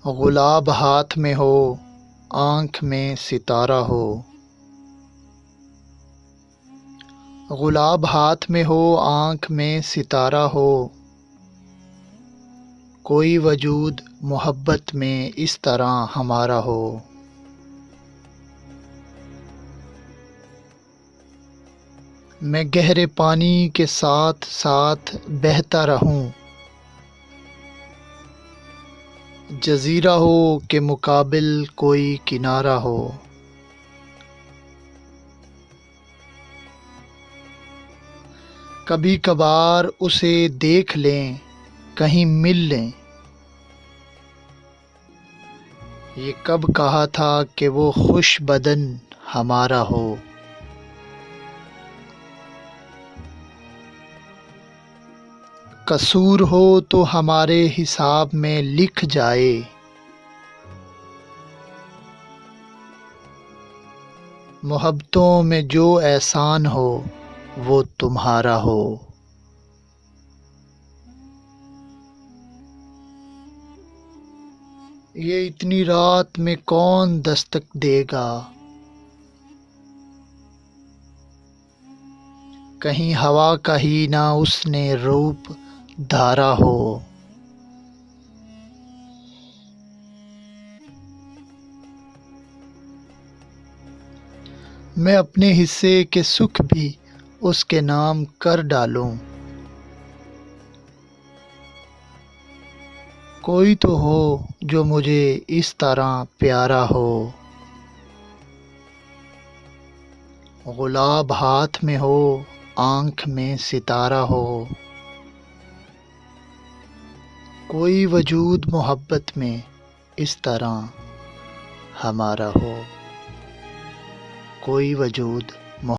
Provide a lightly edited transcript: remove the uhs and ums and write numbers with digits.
گلاب ہاتھ میں ہو آنکھ میں ستارہ ہو، گلاب ہاتھ میں ہو آنکھ میں ستارہ ہو، کوئی وجود محبت میں اس طرح ہمارا ہو۔ میں گہرے پانی کے ساتھ ساتھ بہتا رہوں، جزیرہ ہو کہ مقابل کوئی کنارہ ہو۔ کبھی کبھار اسے دیکھ لیں، کہیں مل لیں، یہ کب کہا تھا کہ وہ خوش بدن ہمارا ہو۔ قصور ہو تو ہمارے حساب میں لکھ جائے، محبتوں میں جو احسان ہو وہ تمہارا ہو۔ یہ اتنی رات میں کون دستک دے گا، کہیں ہوا کا ہی نہ اس نے روپ دھارا ہو۔ میں اپنے حصے کے سکھ بھی اس کے نام کر ڈالوں، کوئی تو ہو جو مجھے اس طرح پیارا ہو۔ گلاب ہاتھ میں ہو آنکھ میں ستارہ ہو، کوئی وجود محبت میں اس طرح ہمارا ہو، کوئی وجود